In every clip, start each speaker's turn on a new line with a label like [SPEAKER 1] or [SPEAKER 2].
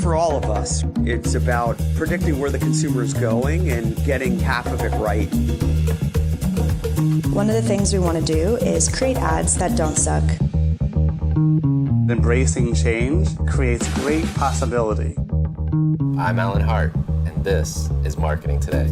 [SPEAKER 1] For all of us, it's about predicting where the consumer is going and getting half of it right.
[SPEAKER 2] One of the things we want to do is create ads that don't suck.
[SPEAKER 3] Embracing change creates great possibility.
[SPEAKER 4] I'm Alan Hart, and this is Marketing Today.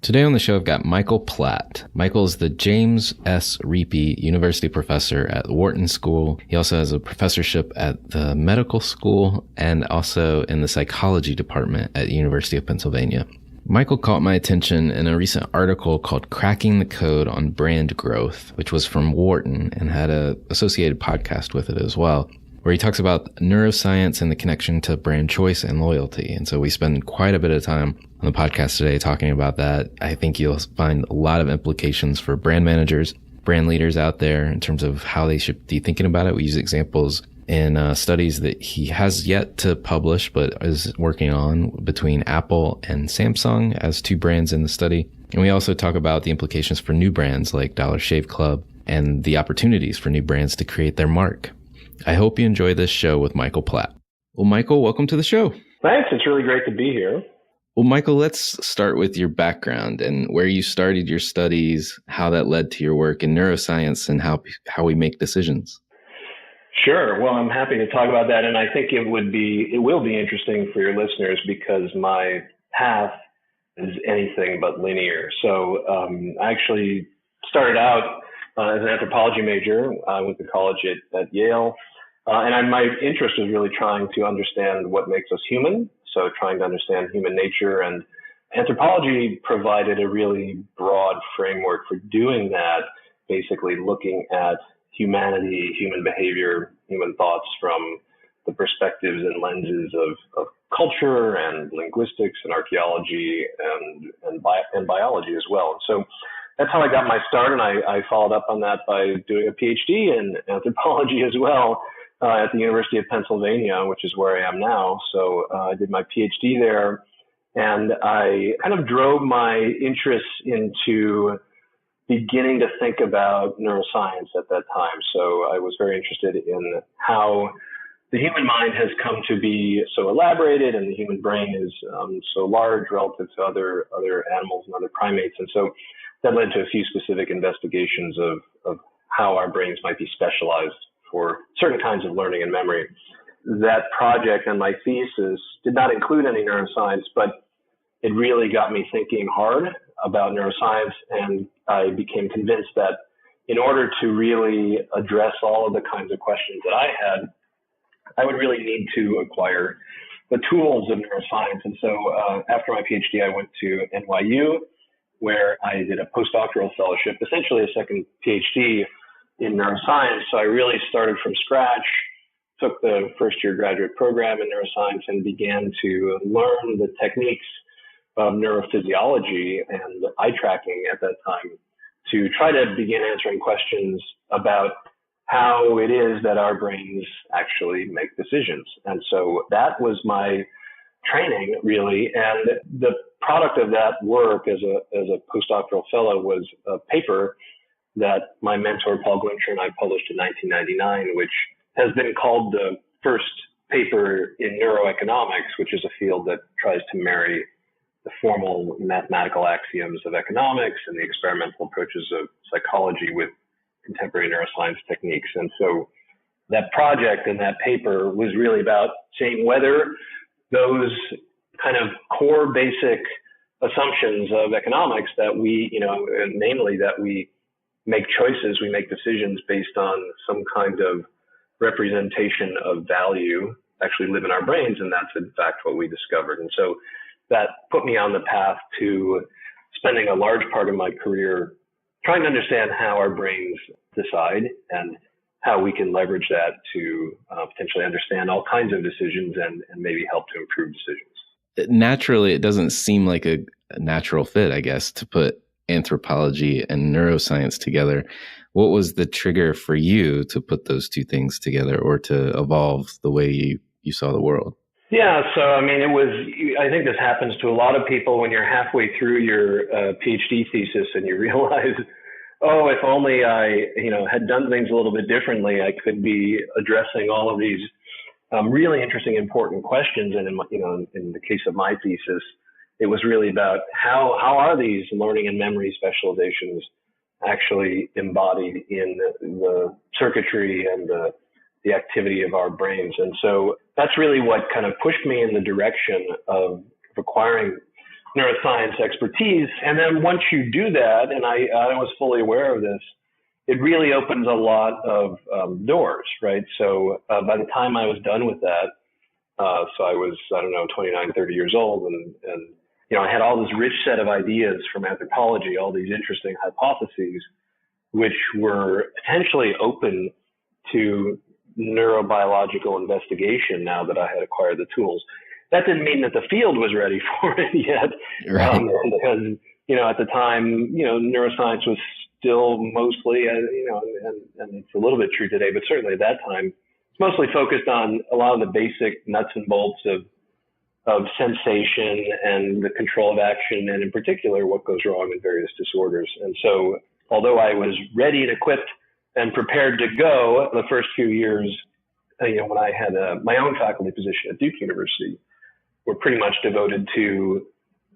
[SPEAKER 5] Today on the show, I've got Michael Platt. Michael is the James S. Riepe University Professor at the Wharton School. He also has a professorship at the medical school and also in the psychology department at the University of Pennsylvania. Michael caught my attention in a recent article called Cracking the Code on Brand Growth, which was from Wharton and had an associated podcast with it as well, where he talks about neuroscience and the connection to brand choice and loyalty. And so we spend quite a bit of time on the podcast today talking about that. I think you'll find a lot of implications for brand managers, brand leaders out there in terms of how they should be thinking about it. We use examples in studies that he has yet to publish, but is working on between Apple and Samsung as two brands in the study. And we also talk about the implications for new brands like Dollar Shave Club and the opportunities for new brands to create their mark. I hope you enjoy this show with Michael Platt. Well, Michael, welcome to the show.
[SPEAKER 6] Thanks. It's really great to be here.
[SPEAKER 5] Well, Michael, let's start with your background and where you started your studies, how that led to your work in neuroscience and how we make decisions.
[SPEAKER 6] Sure. Well, I'm happy to talk about that. And I think it will be interesting for your listeners because my path is anything but linear. So I actually started out as an anthropology major. I went to college at Yale. My interest was really trying to understand what makes us human. So trying to understand human nature, and anthropology provided a really broad framework for doing that, basically looking at humanity, human behavior, human thoughts from the perspectives and lenses of culture and linguistics and archaeology and biology as well. So that's how I got my start, and I followed up on that by doing a PhD in anthropology as well at the University of Pennsylvania, which is where I am now. So I did my PhD there, and I kind of drove my interests into beginning to think about neuroscience at that time. So I was very interested in how the human mind has come to be so elaborated, and the human brain is so large relative to other animals and other primates. And so that led to a few specific investigations of how our brains might be specialized for certain kinds of learning and memory. That project and my thesis did not include any neuroscience, but it really got me thinking hard about neuroscience, and I became convinced that in order to really address all of the kinds of questions that I had, I would really need to acquire the tools of neuroscience. And so after my PhD, I went to NYU, where I did a postdoctoral fellowship, essentially a second PhD in neuroscience. So I really started from scratch, took the first year graduate program in neuroscience, and began to learn the techniques of neurophysiology and eye tracking at that time to try to begin answering questions about how it is that our brains actually make decisions. And so that was my training, really. And the product of that work as a postdoctoral fellow was a paper that my mentor, Paul Glimcher, and I published in 1999, which has been called the first paper in neuroeconomics, which is a field that tries to marry the formal mathematical axioms of economics and the experimental approaches of psychology with contemporary neuroscience techniques. And so that project and that paper was really about saying whether those kind of core basic assumptions of economics that we, namely that we make choices, we make decisions based on some kind of representation of value, actually live in our brains. And that's in fact what we discovered. And so that put me on the path to spending a large part of my career trying to understand how our brains decide and how we can leverage that to potentially understand all kinds of decisions and maybe help to improve decisions.
[SPEAKER 5] Naturally, it doesn't seem like a natural fit, I guess, to put anthropology and neuroscience together. What was the trigger for you to put those two things together or to evolve the way you saw the world?
[SPEAKER 6] Yeah, so I think this happens to a lot of people when you're halfway through your PhD thesis and you realize, oh, if only I, had done things a little bit differently, I could be addressing all of these really interesting, important questions. And in the case of my thesis, it was really about how are these learning and memory specializations actually embodied in the circuitry and the activity of our brains. And so that's really what kind of pushed me in the direction of acquiring neuroscience expertise. And then once you do that, and I was fully aware of this, it really opens a lot of doors, right? So by the time I was done with that, so I was, 29, 30 years old, and I had all this rich set of ideas from anthropology, all these interesting hypotheses, which were potentially open to neurobiological investigation now that I had acquired the tools. That didn't mean that the field was ready for it yet,
[SPEAKER 5] Right.
[SPEAKER 6] Because, at the time, neuroscience was still mostly, and it's a little bit true today, but certainly at that time, it's mostly focused on a lot of the basic nuts and bolts of sensation and the control of action, and in particular, what goes wrong in various disorders. And so, although I was ready and equipped and prepared to go the first few years, when I had my own faculty position at Duke University, were pretty much devoted to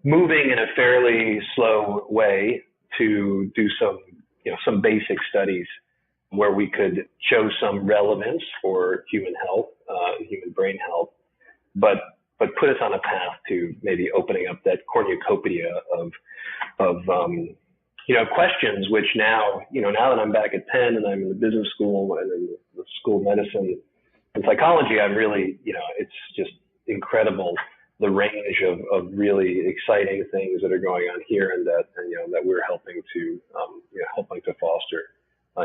[SPEAKER 6] moving in a fairly slow way to do some basic studies where we could show some relevance for human health, human brain health, but put us on a path to maybe opening up that cornucopia of questions, which now that I'm back at Penn and I'm in the business school and in the School of Medicine and psychology, I'm really, it's just incredible the range of really exciting things that are going on here, and that we're helping to foster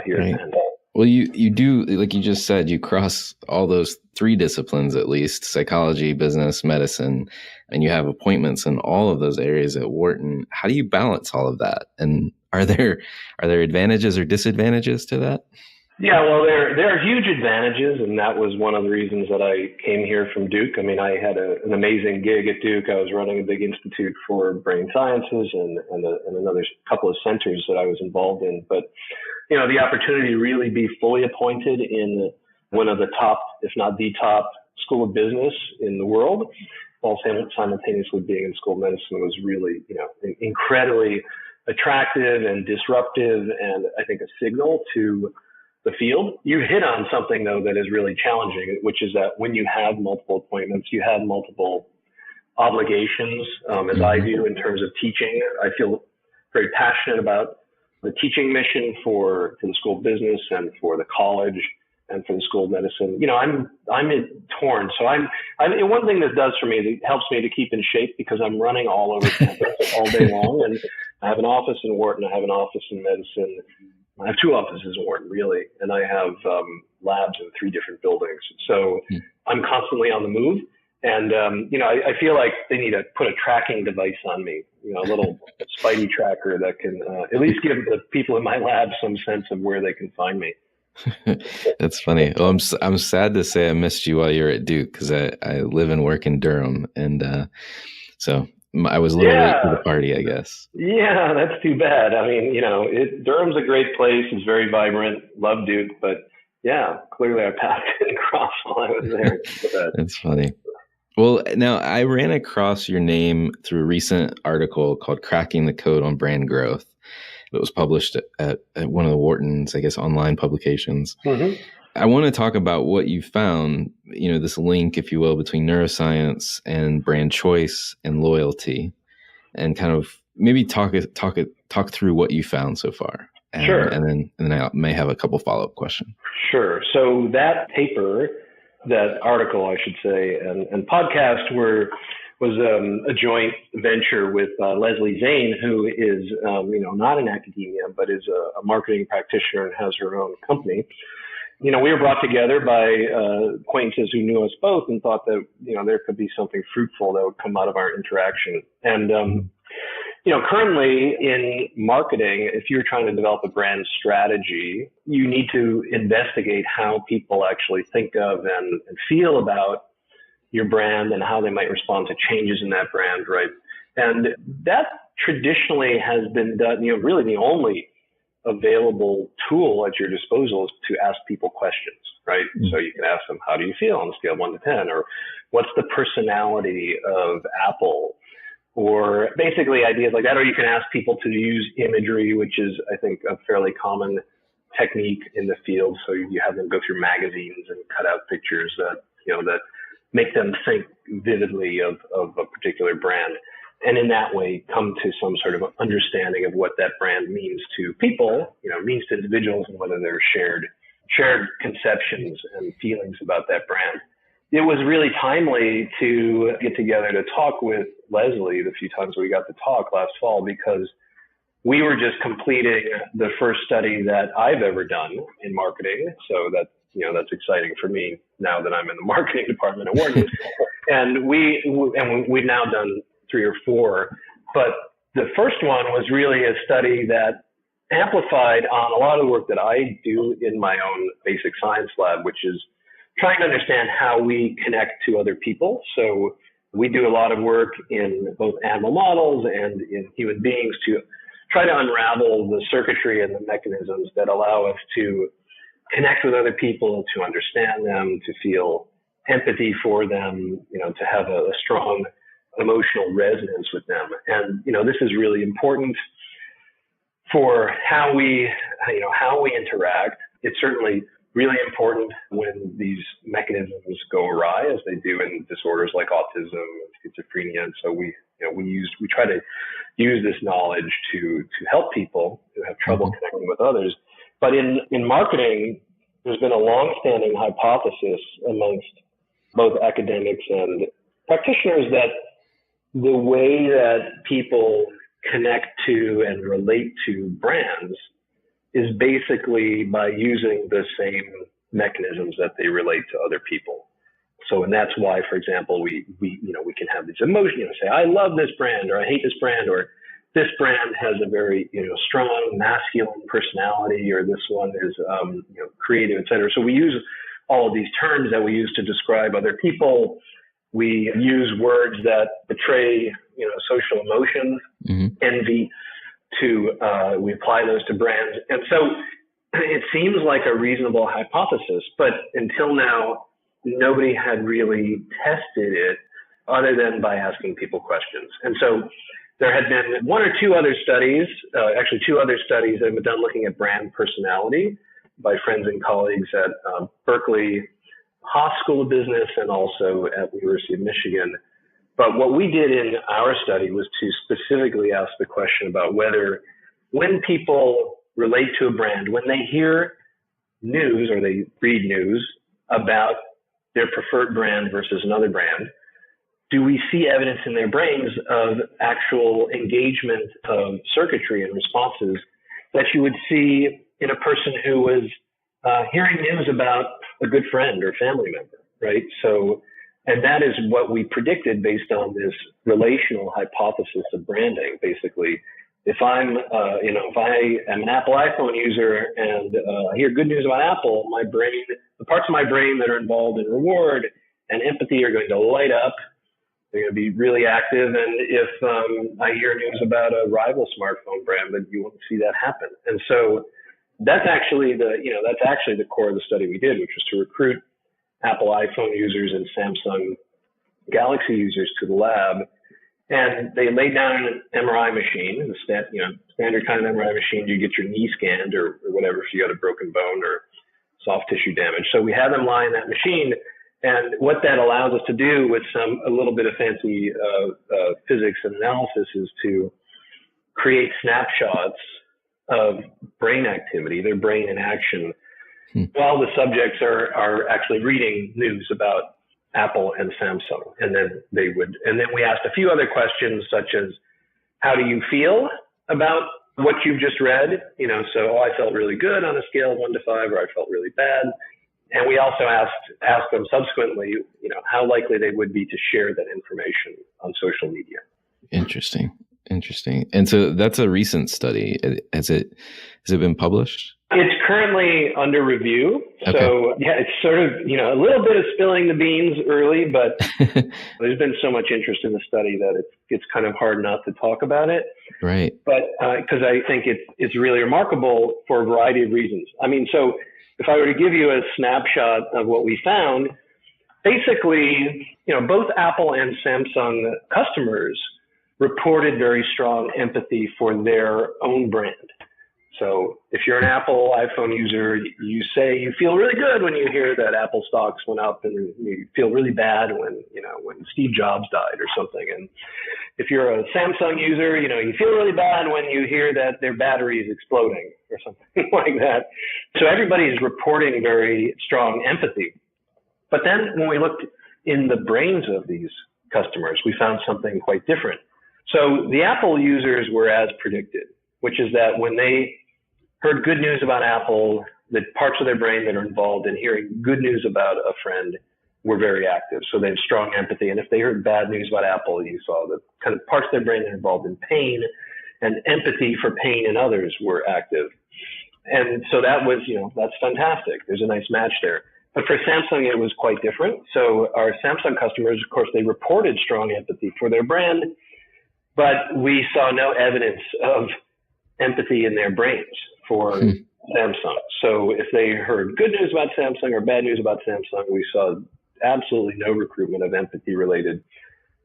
[SPEAKER 6] here
[SPEAKER 5] Right.
[SPEAKER 6] at Penn.
[SPEAKER 5] Well, you do, like you just said, you cross all those three disciplines at least: psychology, business, medicine, and you have appointments in all of those areas at Wharton. How do you balance all of that? And are there advantages or disadvantages to that?
[SPEAKER 6] Yeah, well, there are huge advantages, and that was one of the reasons that I came here from Duke. I mean, I had an amazing gig at Duke. I was running a big institute for brain sciences and another couple of centers that I was involved in. But, the opportunity to really be fully appointed in one of the top, if not the top, school of business in the world, while simultaneously being in School of Medicine was really, incredibly attractive and disruptive, and I think a signal to the field. You hit on something, though, that is really challenging, which is that when you have multiple appointments, you have multiple obligations, as I do in terms of teaching. I feel very passionate about the teaching mission for the School of Business and for the college and for the School of Medicine. I'm torn. So one thing that does for me, it helps me to keep in shape because I'm running all over campus all day long. And I have an office in Wharton. I have an office in medicine. I have two offices in Wharton, really, and I have labs in 3 different buildings. So I'm constantly on the move. And, I feel like they need to put a tracking device on me, a little Spidey tracker that can at least give the people in my lab some sense of where they can find me.
[SPEAKER 5] That's funny. Well, I'm sad to say I missed you while you were at Duke because I live and work in Durham. And so I was a little late to the party, I guess.
[SPEAKER 6] Yeah, that's too bad. I mean, Durham's a great place. It's very vibrant. Love Duke. But yeah, clearly our paths didn't cross while I was there.
[SPEAKER 5] That's funny. Well, now I ran across your name through a recent article called Cracking the Code on Brand Growth. It was published at one of the Wharton's, I guess, online publications. Mm-hmm. I want to talk about what you found, this link, if you will, between neuroscience and brand choice and loyalty, and kind of maybe talk through what you found so far.
[SPEAKER 6] Sure.
[SPEAKER 5] And then I may have a couple follow-up questions.
[SPEAKER 6] Sure. So that paper, that article, I should say, and podcast was a joint venture with Leslie Zane, who is, not in academia, but is a marketing practitioner and has her own company. We were brought together by acquaintances who knew us both and thought that, there could be something fruitful that would come out of our interaction. And, currently in marketing, if you're trying to develop a brand strategy, you need to investigate how people actually think of and feel about your brand and how they might respond to changes in that brand, right? And that traditionally has been done, really the only available tool at your disposal is to ask people questions, right? Mm-hmm. So you can ask them, how do you feel on a scale of 1 to 10? Or what's the personality of Apple? Or basically ideas like that. Or you can ask people to use imagery, which is, I think, a fairly common technique in the field. So you have them go through magazines and cut out pictures that make them think vividly of a particular brand. And in that way, come to some sort of understanding of what that brand means to people, means to individuals, and whether there are shared conceptions and feelings about that brand. It was really timely to get together to talk with Leslie the few times we got to talk last fall, because we were just completing the first study that I've ever done in marketing. So that's exciting for me now that I'm in the marketing department at Wharton. And we've now done 3 or 4. But the first one was really a study that amplified on a lot of the work that I do in my own basic science lab, which is trying to understand how we connect to other people. So we do a lot of work in both animal models and in human beings to try to unravel the circuitry and the mechanisms that allow us to connect with other people, to understand them, to feel empathy for them, to have a strong emotional resonance with them. And, this is really important for how we interact. It's certainly really important when these mechanisms go awry, as they do in disorders like autism and schizophrenia. And so we try to use this knowledge to help people who have trouble connecting with others. But in marketing, there's been a long-standing hypothesis amongst both academics and practitioners that the way that people connect to and relate to brands is basically by using the same mechanisms that they relate to other people. So, and that's why, for example, we can have these emotions, say, I love this brand, or I hate this brand, or this brand has a very, strong masculine personality, or this one is, creative, et cetera. So we use all of these terms that we use to describe other people. We use words that betray, social emotions, envy, we apply those to brands. And so it seems like a reasonable hypothesis, but until now, nobody had really tested it other than by asking people questions. And so there had been 1 or 2 other studies, actually 2 other studies that have been done looking at brand personality by friends and colleagues at Berkeley Haas School of Business and also at the University of Michigan. But what we did in our study was to specifically ask the question about whether when people relate to a brand, when they hear news or they read news about their preferred brand versus another brand, do we see evidence in their brains of actual engagement of circuitry and responses that you would see in a person who was hearing news about a good friend or family member, right? So, and that is what we predicted based on this relational hypothesis of branding. Basically, if I'm, if I am an Apple iPhone user and I hear good news about Apple, my brain, the parts of my brain that are involved in reward and empathy are going to light up. They're going to be really active. And if I hear news about a rival smartphone brand, then you won't see that happen. And so that's actually the core of the study we did, which was to recruit Apple iPhone users and Samsung Galaxy users to the lab. And they laid down an MRI machine, the standard kind of MRI machine. You get your knee scanned or whatever if you got a broken bone or soft tissue damage. So we had them lie in that machine. And what that allows us to do with a little bit of fancy physics and analysis is to create snapshots of brain activity, their brain in action, while the subjects are actually reading news about Apple and Samsung. And then we asked a few other questions such as, how do you feel about what you've just read? I felt really good on a scale of 1 to 5, or I felt really bad. And we also asked them subsequently, how likely they would be to share that information on social media.
[SPEAKER 5] Interesting. And so that's a recent study. Has it been published?
[SPEAKER 6] It's currently under review.
[SPEAKER 5] Okay.
[SPEAKER 6] So yeah, it's sort of, a little bit of spilling the beans early, but there's been so much interest in the study that it's kind of hard not to talk about it.
[SPEAKER 5] Right.
[SPEAKER 6] But because I think it's really remarkable for a variety of reasons. I mean, so if I were to give you a snapshot of what we found, basically, both Apple and Samsung customers reported very strong empathy for their own brand. So if you're an Apple iPhone user, you say you feel really good when you hear that Apple stocks went up, and you feel really bad when Steve Jobs died or something. And if you're a Samsung user, you feel really bad when you hear that their battery is exploding or something like that. So everybody is reporting very strong empathy. But then when we looked in the brains of these customers, we found something quite different. So the Apple users were as predicted, which is that when they heard good news about Apple, the parts of their brain that are involved in hearing good news about a friend were very active. So they had strong empathy. And if they heard bad news about Apple, you saw the kind of parts of their brain that are involved in pain and empathy for pain in others were active. And so that was, that's fantastic. There's a nice match there. But for Samsung, it was quite different. So our Samsung customers, of course, they reported strong empathy for their brand, but we saw no evidence of empathy in their brains for Samsung. So if they heard good news about Samsung or bad news about Samsung, we saw absolutely no recruitment of empathy-related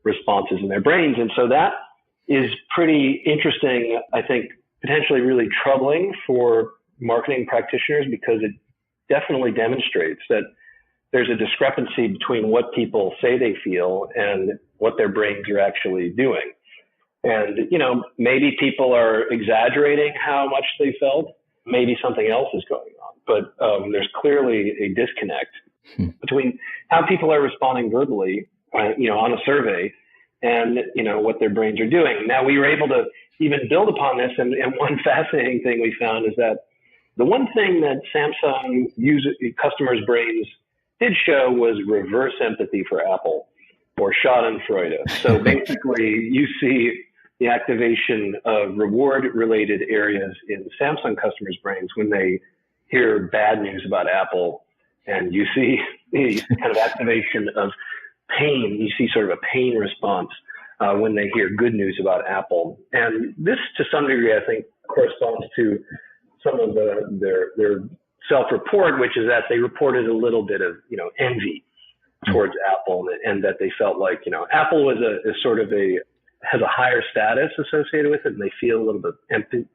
[SPEAKER 6] responses in their brains. And so that is pretty interesting, I think, potentially really troubling for marketing practitioners, because it definitely demonstrates that there's a discrepancy between what people say they feel and what their brains are actually doing. And, maybe people are exaggerating how much they felt. Maybe something else is going on. But there's clearly a disconnect between how people are responding verbally, on a survey and, what their brains are doing. Now, we were able to even build upon this. And one fascinating thing we found is that the one thing that Samsung customers' brains did show was reverse empathy for Apple, or Schadenfreude. So basically, you see the activation of reward-related areas in Samsung customers' brains when they hear bad news about Apple, and you see the kind of activation of pain. You see sort of a pain response when they hear good news about Apple. And this, to some degree, I think, corresponds to some of their self-report, which is that they reported a little bit of, envy towards Apple, and that they felt like, Apple was has a higher status associated with it, and they feel a little bit envy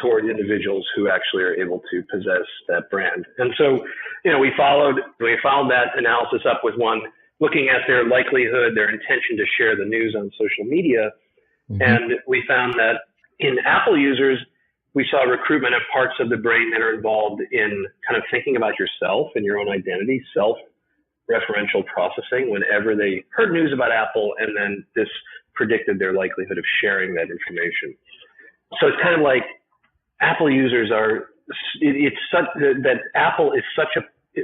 [SPEAKER 6] toward individuals who actually are able to possess that brand. And so, we followed that analysis up with one looking at their likelihood, their intention to share the news on social media. Mm-hmm. And we found that in Apple users, we saw recruitment of parts of the brain that are involved in kind of thinking about yourself and your own identity, self-referential processing, whenever they heard news about Apple, and then this predicted their likelihood of sharing that information. So it's kind of like Apple users that Apple is such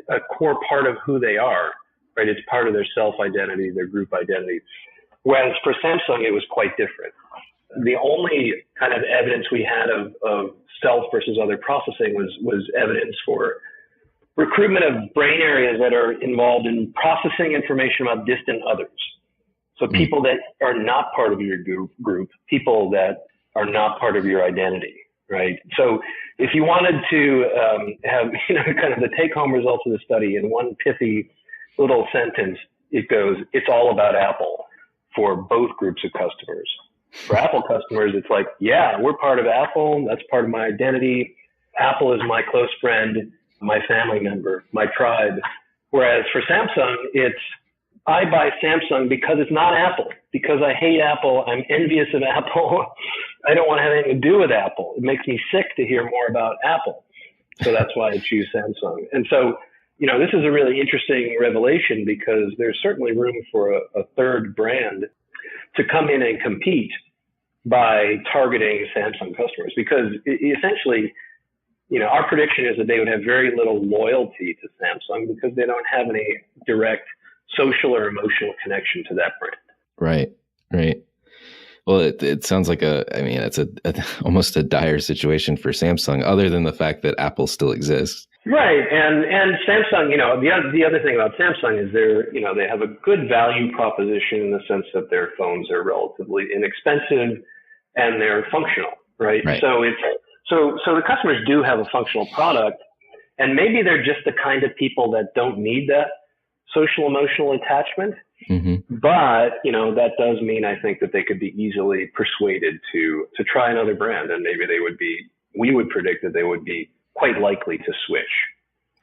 [SPEAKER 6] a core part of who they are, right? It's part of their self-identity, their group identity. Whereas for Samsung, it was quite different. The only kind of evidence we had of self versus other processing was evidence for recruitment of brain areas that are involved in processing information about distant others. So people that are not part of your group, people that are not part of your identity, right? So if you wanted to have, kind of the take-home results of the study in one pithy little sentence, it goes, it's all about Apple for both groups of customers. For Apple customers, it's like, yeah, we're part of Apple. That's part of my identity. Apple is my close friend, my family member, my tribe. Whereas for Samsung, it's, I buy Samsung because it's not Apple, because I hate Apple. I'm envious of Apple. I don't want to have anything to do with Apple. It makes me sick to hear more about Apple. So that's why I choose Samsung. And so, this is a really interesting revelation, because there's certainly room for a third brand to come in and compete by targeting Samsung customers, because essentially, our prediction is that they would have very little loyalty to Samsung because they don't have any direct social or emotional connection to that brand.
[SPEAKER 5] Right. Well, it sounds like it's almost a dire situation for Samsung, other than the fact that Apple still exists.
[SPEAKER 6] Right, and Samsung, the other thing about Samsung is they have a good value proposition in the sense that their phones are relatively inexpensive and they're functional, right? So the customers do have a functional product, and maybe they're just the kind of people that don't need that social emotional attachment. Mm-hmm. But that does mean, I think, that they could be easily persuaded to try another brand, and maybe we would predict that they would be quite likely to switch.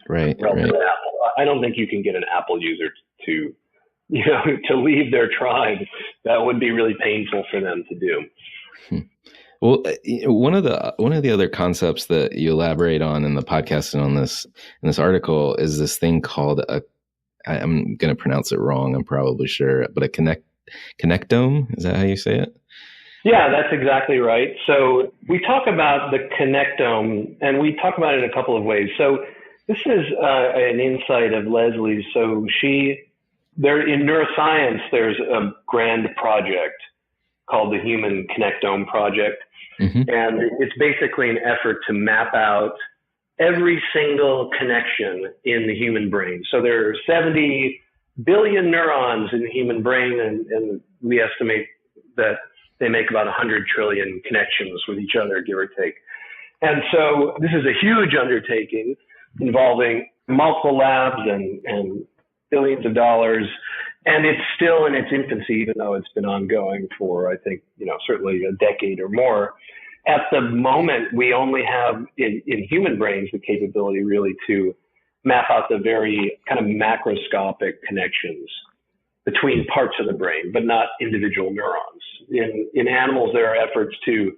[SPEAKER 5] Right.
[SPEAKER 6] I don't think you can get an Apple user to leave their tribe. That would be really painful for them to do.
[SPEAKER 5] Well, one of the other concepts that you elaborate on in the podcast and in this article is this thing called I'm going to pronounce it wrong, I'm probably sure, but a connectome. Is that how you say it?
[SPEAKER 6] Yeah, that's exactly right. So we talk about the connectome, and we talk about it in a couple of ways. So this is an insight of Leslie's. So in neuroscience, there's a grand project called the Human Connectome Project. Mm-hmm. And it's basically an effort to map out every single connection in the human brain. So there are 70 billion neurons in the human brain, and we estimate that they make about 100 trillion connections with each other, give or take. And so this is a huge undertaking involving multiple labs and billions of dollars. And it's still in its infancy, even though it's been ongoing for, I think, certainly a decade or more. At the moment, we only have in human brains the capability really to map out the very kind of macroscopic connections between parts of the brain, but not individual neurons. In animals, there are efforts to,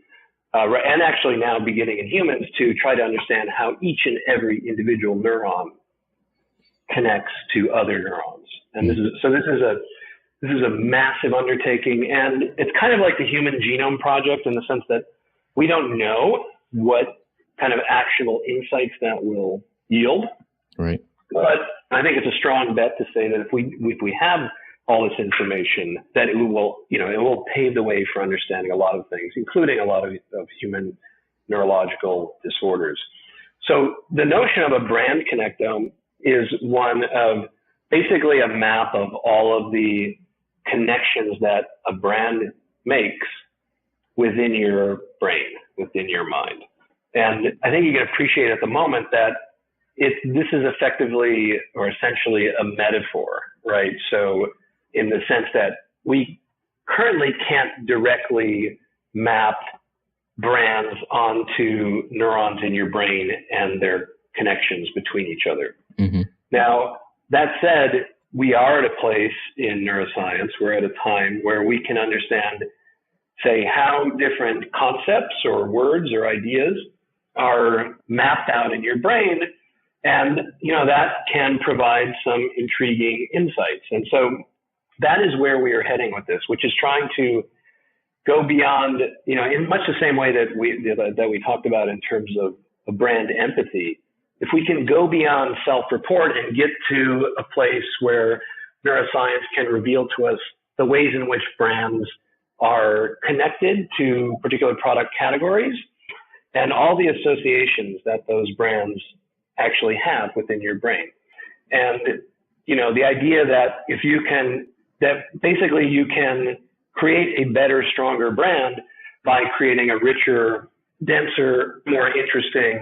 [SPEAKER 6] and actually now beginning in humans, to try to understand how each and every individual neuron connects to other neurons. And this is a massive undertaking, and it's kind of like the Human Genome Project in the sense that we don't know what kind of actionable insights that will yield.
[SPEAKER 5] Right.
[SPEAKER 6] But I think it's a strong bet to say that if we have all this information, that it will pave the way for understanding a lot of things, including a lot of human neurological disorders. So the notion of a brand connectome is one of basically a map of all of the connections that a brand makes within your brain, within your mind. And I think you can appreciate at the moment that this is effectively or essentially a metaphor, right? So in the sense that we currently can't directly map brands onto neurons in your brain and their connections between each other. Mm-hmm. Now, that said, we are at a place in neuroscience, we're at a time where we can understand, say, how different concepts or words or ideas are mapped out in your brain. And, that can provide some intriguing insights. And so that is where we are heading with this, which is trying to go beyond, in much the same way that we talked about in terms of a brand empathy. If we can go beyond self-report and get to a place where neuroscience can reveal to us the ways in which brands are connected to particular product categories and all the associations that those brands actually have within your brain. And, the idea that basically you can create a better, stronger brand by creating a richer, denser, more interesting,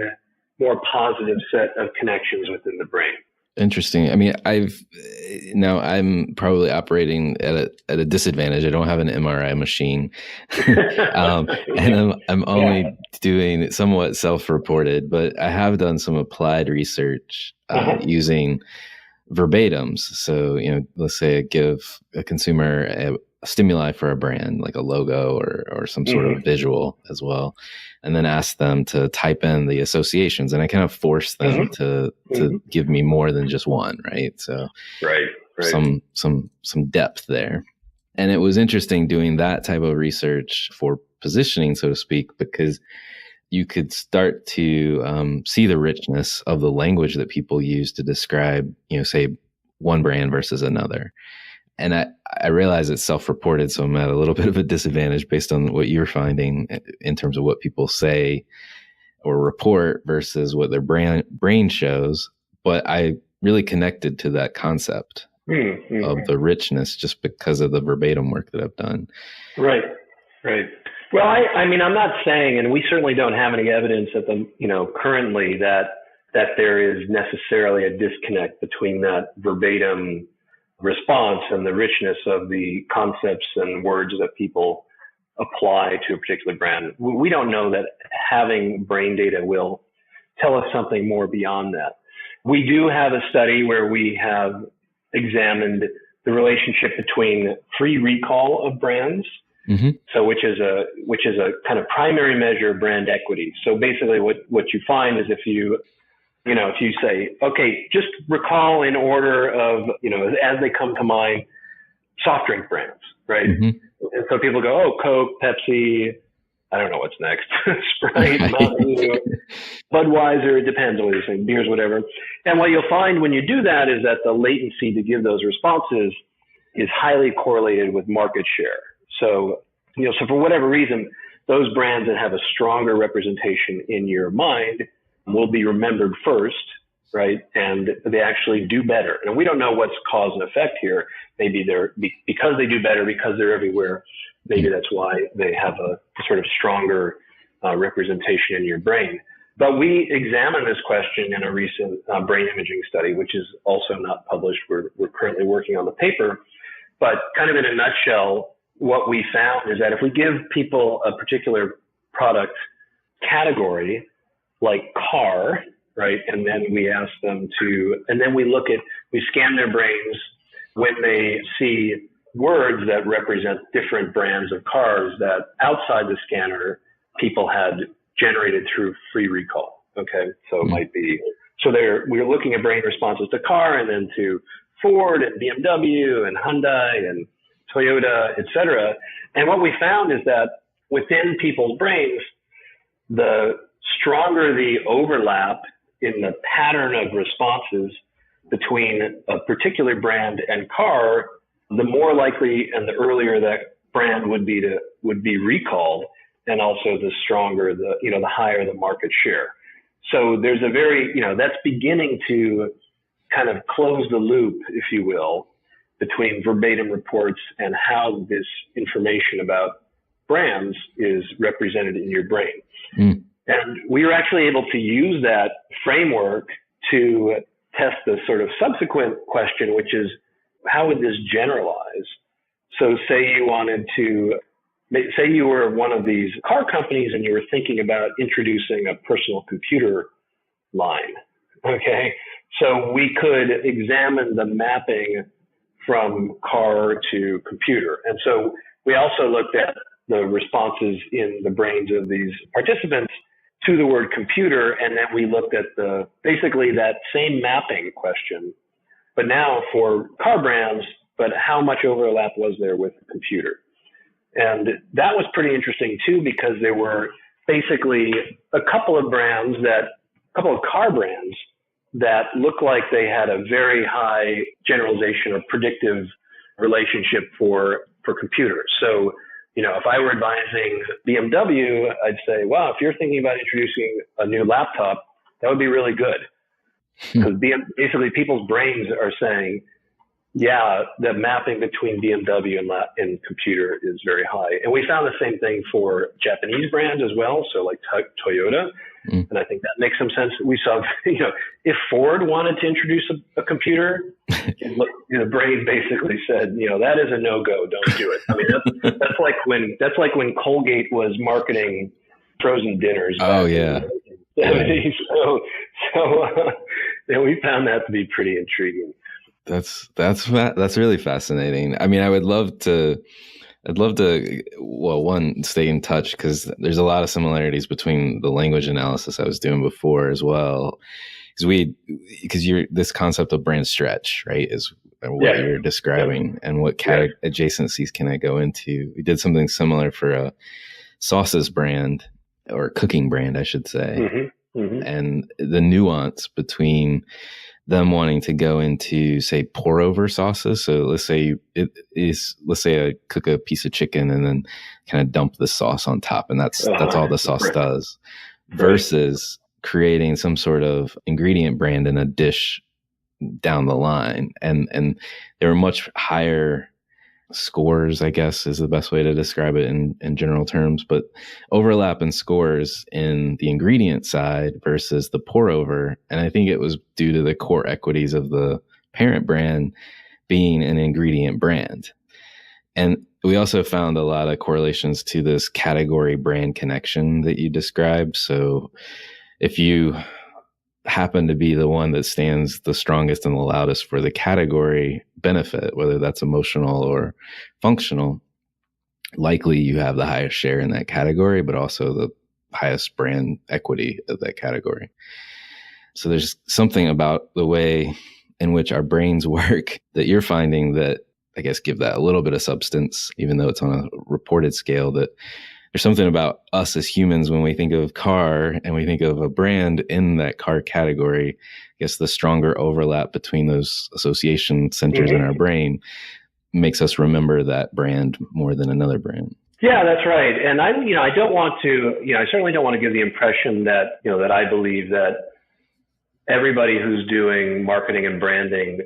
[SPEAKER 6] more positive set of connections within the brain.
[SPEAKER 5] Interesting. I mean, I'm probably operating at a disadvantage. I don't have an MRI machine, and I'm only doing somewhat self-reported. But I have done some applied research using verbatims. So, let's say I give a consumer a stimuli for a brand, like a logo or some sort of visual as well, and then ask them to type in the associations, and I kind of force them to give me more than just one, right? So
[SPEAKER 6] right.
[SPEAKER 5] some depth there. And it was interesting doing that type of research for positioning, so to speak, because you could start to see the richness of the language that people use to describe, say, one brand versus another. And I realize it's self-reported, so I'm at a little bit of a disadvantage based on what you're finding in terms of what people say or report versus what their brain shows. But I really connected to that concept of the richness just because of the verbatim work that I've done.
[SPEAKER 6] Right. Well, I mean, I'm not saying, and we certainly don't have any evidence at the, currently that there is necessarily a disconnect between that verbatim response and the richness of the concepts and words that people apply to a particular brand. We don't know that having brain data will tell us something more beyond that. We do have a study where we have examined the relationship between free recall of brands. Mm-hmm. So which is a kind of primary measure of brand equity. So basically what you find is if you say, okay, just recall in order of, as they come to mind, soft drink brands, right? Mm-hmm. And so people go, oh, Coke, Pepsi, I don't know what's next, Sprite, Mountain Dew, Budweiser, it depends on what you're saying, beers, whatever. And what you'll find when you do that is that the latency to give those responses is highly correlated with market share. So, so for whatever reason, those brands that have a stronger representation in your mind will be remembered first, right? And they actually do better. And we don't know what's cause and effect here. Maybe because they do better, because they're everywhere, maybe that's why they have a sort of stronger representation in your brain. But we examined this question in a recent brain imaging study, which is also not published. We're currently working on the paper. But kind of in a nutshell, what we found is that if we give people a particular product category, like car, right, and then we ask them and then we scan their brains when they see words that represent different brands of cars that outside the scanner people had generated through free recall. Okay, so it might be, we're looking at brain responses to car and then to Ford and BMW and Hyundai and Toyota, et cetera. And what we found is that within people's brains, the stronger the overlap in the pattern of responses between a particular brand and car, the more likely and the earlier that brand would be recalled, and also the stronger the higher the market share. So there's a very, that's beginning to kind of close the loop, if you will, between verbatim reports and how this information about brands is represented in your brain. Mm. And we were actually able to use that framework to test the sort of subsequent question, which is, how would this generalize? So say you were one of these car companies and you were thinking about introducing a personal computer line. Okay. So we could examine the mapping from car to computer. And so we also looked at the responses in the brains of these participants to the word computer. And then we looked at basically that same mapping question, but now for car brands, but how much overlap was there with the computer? And that was pretty interesting too, because there were basically a couple of car brands that looked like they had a very high generalization or predictive relationship for computers. So, if I were advising BMW, I'd say, wow, if you're thinking about introducing a new laptop, that would be really good. Because basically people's brains are saying, yeah, the mapping between BMW and computer is very high. And we found the same thing for Japanese brands as well. So like Toyota. Mm. And I think that makes some sense. We saw, if Ford wanted to introduce a computer, the brain basically said, that is a no-go. Don't do it. I mean, that's like when Colgate was marketing frozen dinners.
[SPEAKER 5] Oh yeah.
[SPEAKER 6] So we found that to be pretty intriguing.
[SPEAKER 5] That's really fascinating. I mean, I'd love to, one, stay in touch, because there's a lot of similarities between the language analysis I was doing before as well. Because this concept of brand stretch, right, is what you're describing, and what adjacencies can I go into. We did something similar for a sauces brand, or cooking brand, I should say. Mm-hmm. and the nuance between them wanting to go into, say, pour over sauces. So let's say I cook a piece of chicken and then kind of dump the sauce on top, and that's all the sauce does, versus creating some sort of ingredient brand in a dish down the line. And there are much higher scores, I guess is the best way to describe it in general terms, but overlap in scores in the ingredient side versus the pour over. And I think it was due to the core equities of the parent brand being an ingredient brand. And we also found a lot of correlations to this category brand connection that you described. So if you happen to be the one that stands the strongest and the loudest for the category benefit, whether that's emotional or functional, likely you have the highest share in that category, but also the highest brand equity of that category. So there's something about the way in which our brains work that you're finding that, I guess, give that a little bit of substance, even though it's on a reported scale, that there's something about us as humans when we think of car and we think of a brand in that car category. I guess the stronger overlap between those association centers in our brain makes us remember that brand more than another brand.
[SPEAKER 6] Yeah, that's right. And I don't want to, I certainly don't want to give the impression that, that I believe that everybody who's doing marketing and branding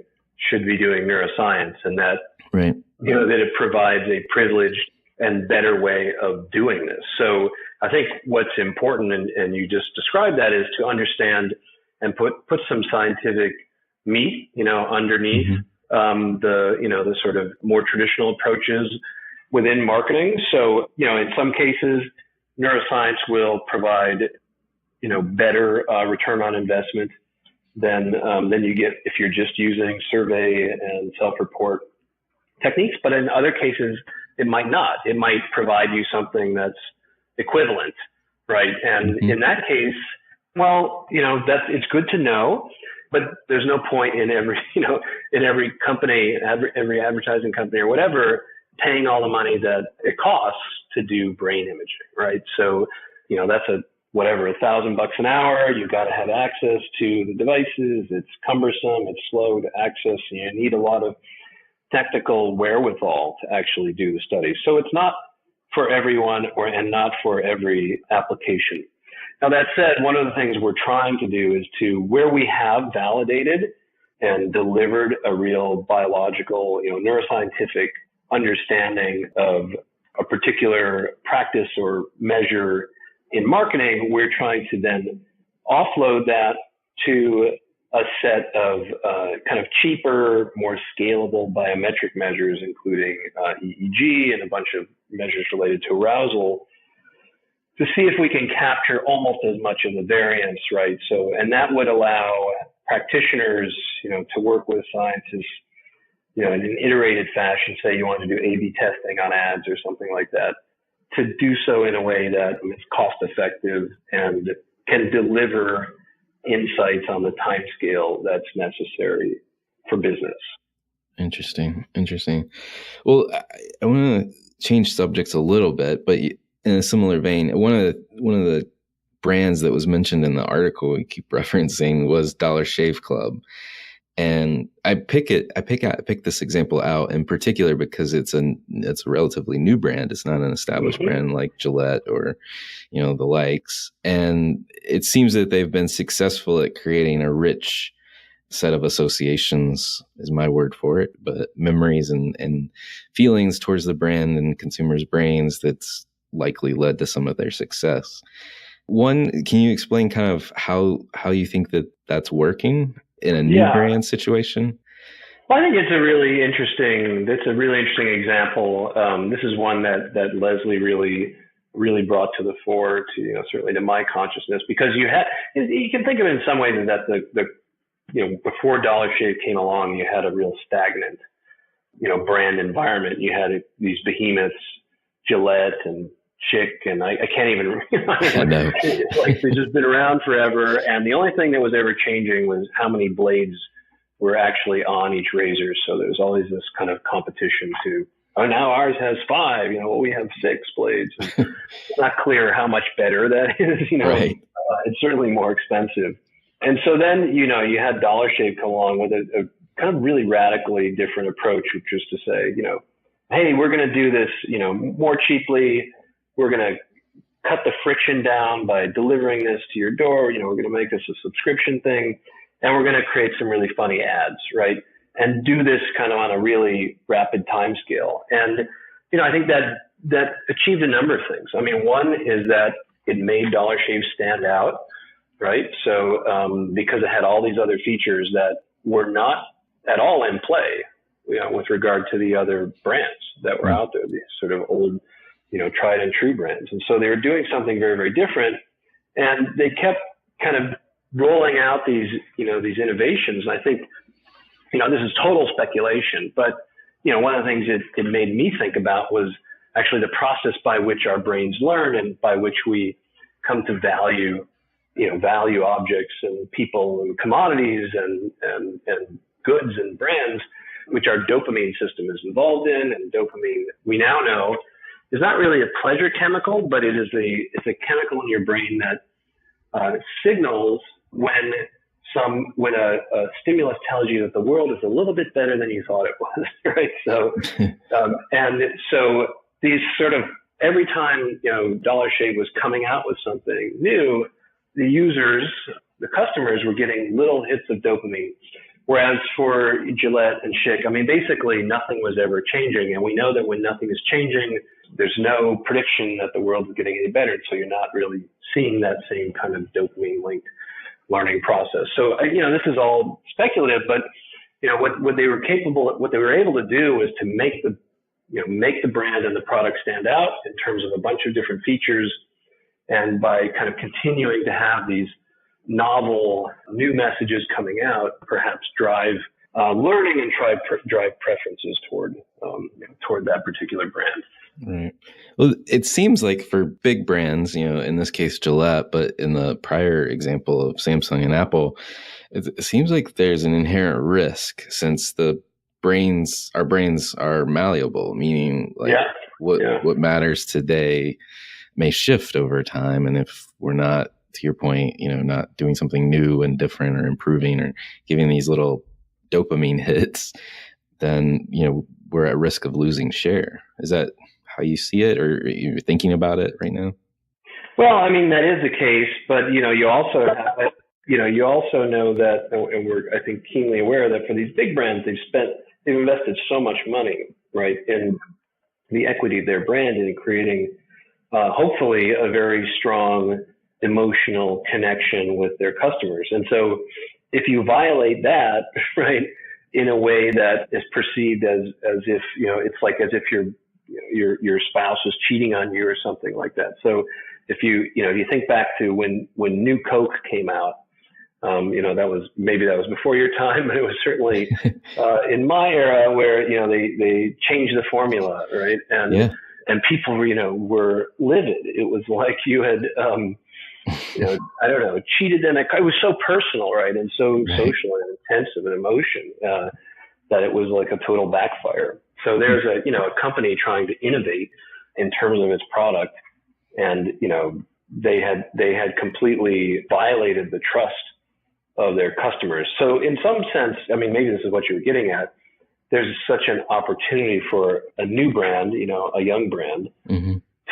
[SPEAKER 6] should be doing neuroscience, and that, that it provides a privileged and better way of doing this. So I think what's important, and you just described that, is to understand and put some scientific meat, underneath the sort of more traditional approaches within marketing. So, in some cases, neuroscience will provide, better return on investment than you get if you're just using survey and self-report techniques. But in other cases, it might not. It might provide you something that's equivalent, right? And in that case, well, it's good to know, but there's no point in every company, every advertising company or whatever, paying all the money that it costs to do brain imaging, right? So, that's $1,000 an hour. You've got to have access to the devices. It's cumbersome. It's slow to access. You need a lot of technical wherewithal to actually do the study. So it's not for everyone and not for every application. Now, that said, one of the things we're trying to do is where we have validated and delivered a real biological, neuroscientific understanding of a particular practice or measure in marketing, we're trying to then offload that to a set of kind of cheaper, more scalable biometric measures, including EEG and a bunch of measures related to arousal, to see if we can capture almost as much of the variance, right? So, and that would allow practitioners, to work with scientists, in an iterated fashion. Say you want to do A/B testing on ads or something like that, to do so in a way that is cost effective and can deliver insights on the time scale that's necessary for business.
[SPEAKER 5] Interesting. Well, I want to change subjects a little bit, but in a similar vein, one of the brands that was mentioned in the article we keep referencing was Dollar Shave Club. And I pick this example out in particular because it's a relatively new brand. It's not an established brand like Gillette or, the likes. And it seems that they've been successful at creating a rich set of associations, is my word for it, but memories and feelings towards the brand and consumers' brains that's likely led to some of their success. One, can you explain kind of how you think that that's working in a new brand situation?
[SPEAKER 6] Well, I think it's a really interesting example. This is one that Leslie really brought to the fore, to certainly to my consciousness, because you can think of it in some ways that the before Dollar Shave came along, you had a real stagnant brand environment. You had these behemoths, Gillette and Chick, and I can't even it's like they've just been around forever, and the only thing that was ever changing was how many blades were actually on each razor. So there was always this kind of competition to oh, now ours has 5, well, we have 6 blades. It's not clear how much better that is,
[SPEAKER 5] Right.
[SPEAKER 6] It's certainly more expensive. And so then, you had Dollar Shave come along with a kind of really radically different approach, which was to say, hey, we're going to do this, more cheaply. We're going to cut the friction down by delivering this to your door. We're going to make this a subscription thing, and we're going to create some really funny ads, right? And do this kind of on a really rapid time scale. And, I think that achieved a number of things. I mean, one is that it made Dollar Shave stand out, right? So, because it had all these other features that were not at all in play, with regard to the other brands that were out there, these sort of old, tried and true brands. And so they were doing something very, very different. And they kept kind of rolling out these, these innovations. And I think, this is total speculation, but, one of the things it made me think about was actually the process by which our brains learn and by which we come to value objects and people and commodities and goods and brands, which our dopamine system is involved in. And dopamine, we now know, is not really a pleasure chemical, but it's a chemical in your brain that signals when a stimulus tells you that the world is a little bit better than you thought it was, right? So, and so these sort of, every time, Dollar Shave was coming out with something new, the users, the customers were getting little hits of dopamine. Whereas for Gillette and Schick, I mean, basically nothing was ever changing. And we know that when nothing is changing, there's no prediction that the world is getting any better. So you're not really seeing that same kind of dopamine linked learning process. So, this is all speculative, but, what they were able to do was to make the brand and the product stand out in terms of a bunch of different features. And by kind of continuing to have these novel new messages coming out, perhaps drive learning and drive preferences toward that particular brand.
[SPEAKER 5] Right. Well, it seems like for big brands, in this case Gillette, but in the prior example of Samsung and Apple, it seems like there's an inherent risk since our brains are malleable, meaning what matters today may shift over time. And if we're not, to your point, not doing something new and different or improving or giving these little dopamine hits, then, we're at risk of losing share. Is that how you see it, or are you thinking about it right now?
[SPEAKER 6] Well, I mean, that is the case, but, you also have, you also know that, and we're, I think, keenly aware that for these big brands, they've invested so much money, right, in the equity of their brand and in creating, hopefully, a very strong emotional connection with their customers. And so if you violate that, right, in a way that is perceived as if, it's like as if your spouse was cheating on you or something like that. So if you think back to when New Coke came out, that was before your time, but it was certainly in my era where, they changed the formula, right? And people, were livid. It was like you had, I don't know, cheated in it was so personal, right? And so social and intensive an emotion that it was like a total backfire. So there's a company trying to innovate in terms of its product, and they had completely violated the trust of their customers. So in some sense, I mean, maybe this is what you were getting at. There's such an opportunity for a new brand, a young brand,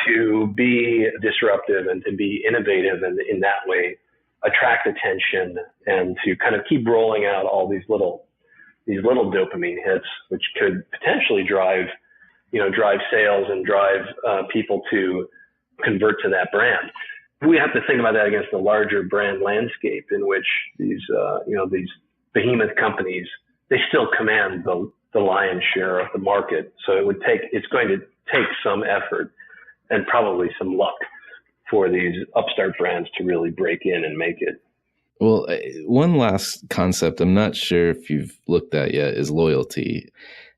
[SPEAKER 6] to be disruptive and to be innovative, and in that way attract attention and to kind of keep rolling out all these little dopamine hits, which could potentially drive sales and drive people to convert to that brand. We have to think about that against the larger brand landscape in which these behemoth companies, they still command the lion's share of the market. So it's going to take some effort and probably some luck for these upstart brands to really break in and make it.
[SPEAKER 5] Well, one last concept I'm not sure if you've looked at yet is loyalty,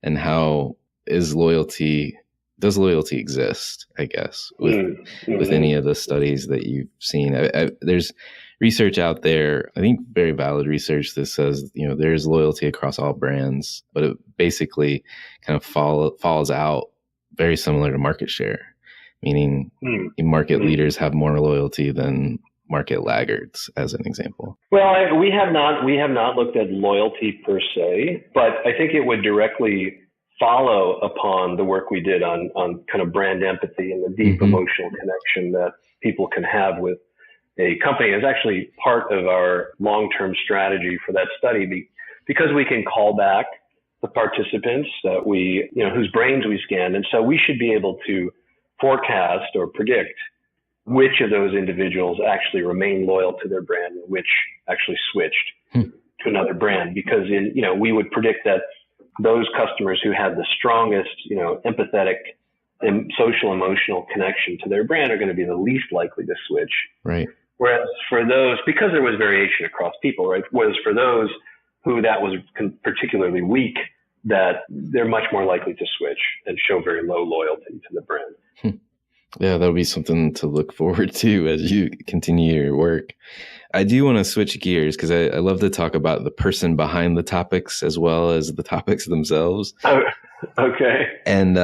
[SPEAKER 5] and how does loyalty exist, I guess, with any of the studies that you've seen? There's research out there, I think very valid research, that says, there's loyalty across all brands, but it basically kind of falls out very similar to market share, meaning market leaders have more loyalty than market laggards, as an example.
[SPEAKER 6] Well, we have not looked at loyalty per se, but I think it would directly follow upon the work we did on kind of brand empathy and the deep emotional connection that people can have with a company. Is actually part of our long-term strategy for that study, because we can call back the participants that whose brains we scanned. And so we should be able to forecast or predict which of those individuals actually remain loyal to their brand and which actually switched to another brand. Because we would predict that those customers who had the strongest, empathetic and social emotional connection to their brand are going to be the least likely to switch.
[SPEAKER 5] Right.
[SPEAKER 6] Whereas for those, because there was variation across people, right, whereas for those who that was particularly weak, that they're much more likely to switch and show very low loyalty to the brand.
[SPEAKER 5] Yeah, that'll be something to look forward to as you continue your work. I do want to switch gears because I love to talk about the person behind the topics as well as the topics themselves.
[SPEAKER 6] Oh, okay.
[SPEAKER 5] And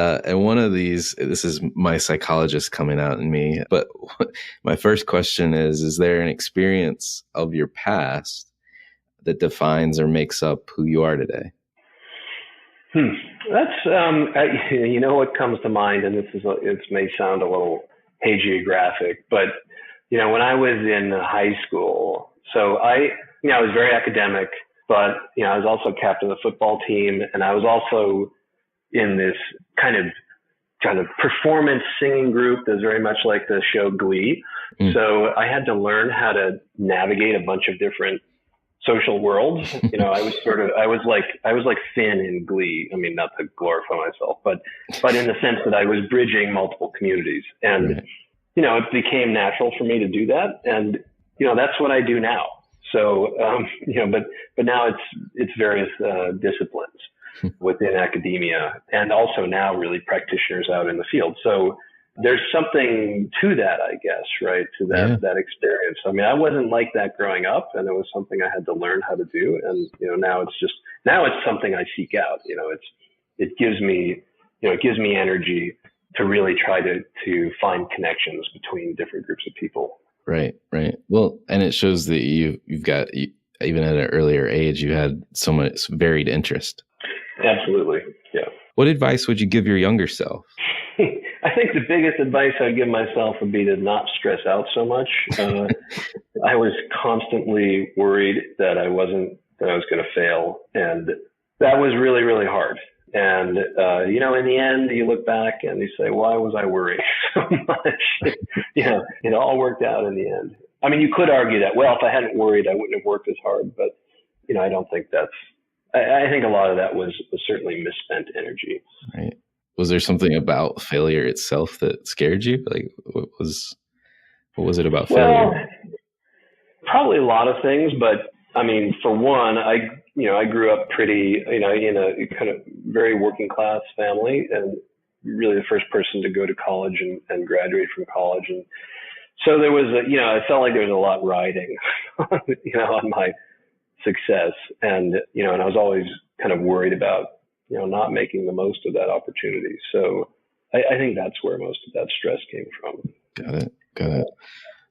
[SPEAKER 5] one of these, this is my psychologist coming out in me, but my first question is there an experience of your past that defines or makes up who you are today?
[SPEAKER 6] That's, what comes to mind, and it may sound a little hagiographic, but, when I was in high school, so I was very academic, but, I was also captain of the football team, and I was also in this kind of performance singing group that's very much like the show Glee. So I had to learn how to navigate a bunch of different social worlds. I was like Finn in Glee. I mean, not to glorify myself, but in the sense that I was bridging multiple communities, and it became natural for me to do that, and that's what I do now. So but now it's various disciplines within academia, and also now really practitioners out in the field. So there's something to that, I guess, right? To that experience. I mean, I wasn't like that growing up, and it was something I had to learn how to do. And, now it's something I seek out. It gives me energy to really try to find connections between different groups of people.
[SPEAKER 5] Right. Well, and it shows that you've got, even at an earlier age, you had so much varied interest.
[SPEAKER 6] Absolutely. Yeah.
[SPEAKER 5] What advice would you give your younger self?
[SPEAKER 6] I think the biggest advice I'd give myself would be to not stress out so much. I was constantly worried that I was going to fail. And that was really, really hard. And, in the end, you look back and you say, why was I worried so much? It all worked out in the end. I mean, you could argue that, well, if I hadn't worried, I wouldn't have worked as hard. But, I don't think I think a lot of that was certainly misspent energy.
[SPEAKER 5] Right. Was there something about failure itself that scared you? Like, what was it about failure?
[SPEAKER 6] Well, probably a lot of things, but I mean, for one, I grew up pretty, in a kind of very working class family, and really the first person to go to college and graduate from college. And so there was I felt like there was a lot riding, on my success. And, and I was always kind of worried about, not making the most of that opportunity. So I think that's where most of that stress came from.
[SPEAKER 5] Got it.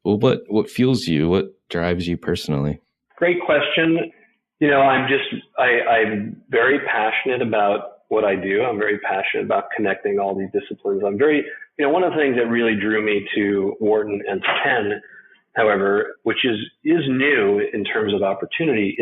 [SPEAKER 5] Well, what fuels you? What drives you personally? Great
[SPEAKER 6] question. I'm very passionate about what I do. I'm very passionate about connecting all these disciplines. I'm very, one of the things that really drew me to Wharton and to Penn, however, which is new in terms of opportunity,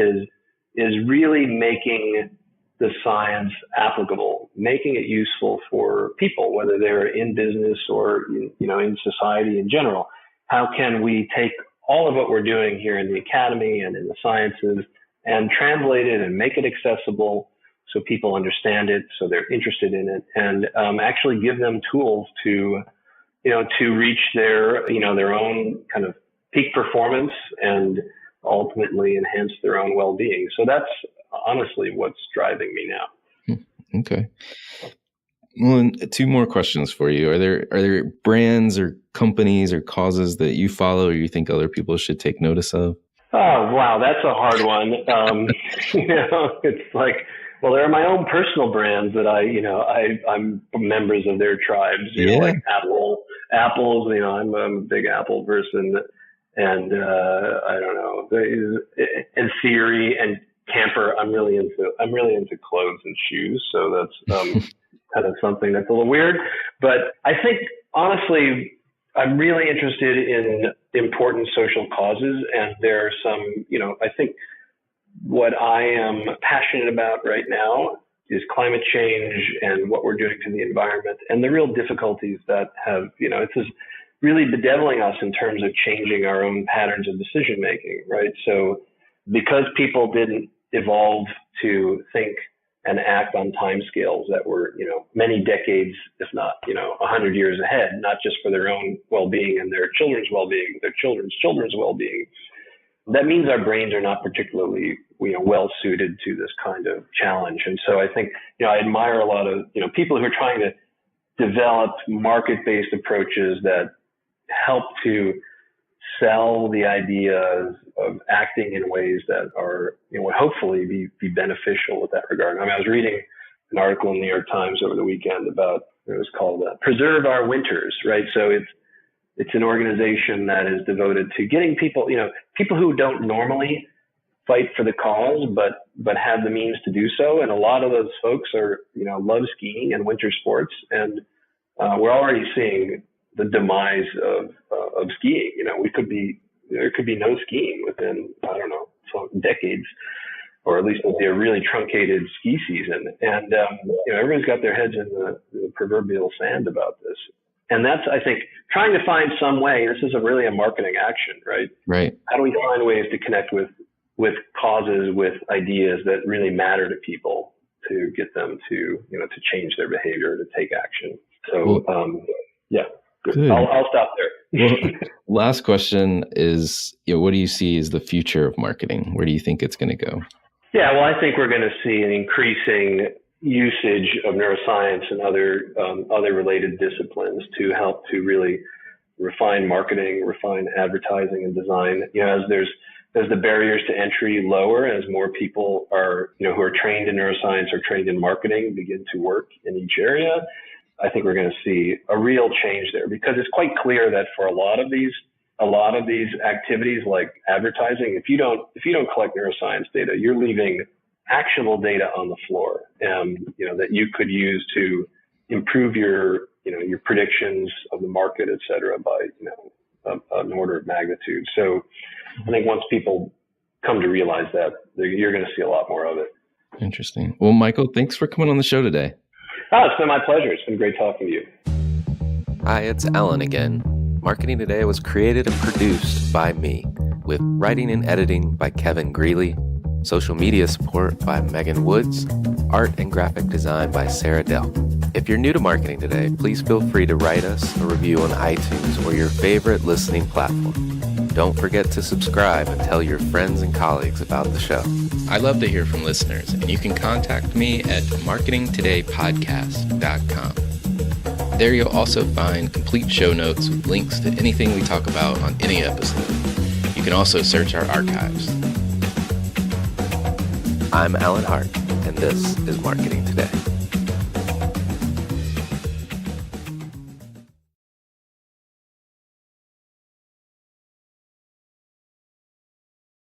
[SPEAKER 6] is really making the science applicable, making it useful for people, whether they're in business or, in society in general. How can we take all of what we're doing here in the academy and in the sciences and translate it and make it accessible so people understand it, so they're interested in it, and actually give them tools to reach their, their own kind of peak performance and ultimately enhance their own well-being. So that's honestly what's driving me now.
[SPEAKER 5] Okay. Well, and two more questions for you. Are there brands or companies or causes that you follow or you think other people should take notice of?
[SPEAKER 6] Oh, wow. That's a hard one. It's like, Well, there are my own personal brands that I'm members of their tribes, like Apples, I'm a big Apple person, and I don't know, and Theory and Camper. I'm really into clothes and shoes, so that's kind of something that's a little weird. But I think, honestly, I'm really interested in important social causes, and there are some, I think what I am passionate about right now is climate change and what we're doing to the environment and the real difficulties that have, it's just really bedeviling us in terms of changing our own patterns of decision making, right? So because people didn't evolve to think and act on timescales that were, many decades, if not, 100 years ahead, not just for their own well-being and their children's well-being, their children's well-being. That means our brains are not particularly, well suited to this kind of challenge. And so I think, I admire a lot of, people who are trying to develop market-based approaches that help to sell the ideas of acting in ways that are, would hopefully be beneficial with that regard. I mean, I was reading an article in the New York Times over the weekend about, it was called Preserve Our Winters, right? So it's an organization that is devoted to getting people, people who don't normally fight for the cause, but have the means to do so. And a lot of those folks are, love skiing and winter sports. And we're already seeing the demise of skiing. There could be no skiing within, I don't know, decades, or at least it'll be a really truncated ski season. And, everyone's got their heads in the proverbial sand about this. And that's, I think, trying to find some way. This is really a marketing action, right?
[SPEAKER 5] Right.
[SPEAKER 6] How do we find ways to connect with causes, with ideas that really matter to people, to get them to, to change their behavior, to take action? So, yeah.
[SPEAKER 5] Good.
[SPEAKER 6] I'll stop there.
[SPEAKER 5] Well, last question is, what do you see as the future of marketing? Where do you think it's going to go?
[SPEAKER 6] Yeah, well, I think we're going to see an increasing usage of neuroscience and other related disciplines to help to really refine marketing, refine advertising and design. As the barriers to entry lower, as more people are, who are trained in neuroscience or trained in marketing begin to work in each area, I think we're going to see a real change there, because it's quite clear that for a lot of these activities like advertising, if you don't collect neuroscience data, you're leaving actionable data on the floor, that you could use to improve your predictions of the market, et cetera, by, an order of magnitude. So I think once people come to realize that, you're going to see a lot more of it.
[SPEAKER 5] Interesting. Well, Michael, thanks for coming on the show today.
[SPEAKER 6] It's been my pleasure. It's been great talking to you.
[SPEAKER 4] Hi, it's Alan again. Marketing Today was created and produced by me, with writing and editing by Kevin Greeley, social media support by Megan Woods, art and graphic design by Sarah Dell. If you're new to Marketing Today, please feel free to write us a review on iTunes or your favorite listening platform. Don't forget to subscribe and tell your friends and colleagues about the show.
[SPEAKER 5] I love to hear from listeners, and you can contact me at marketingtodaypodcast.com. There you'll also find complete show notes with links to anything we talk about on any episode. You can also search our archives.
[SPEAKER 4] I'm Alan Hart, and this is Marketing Today.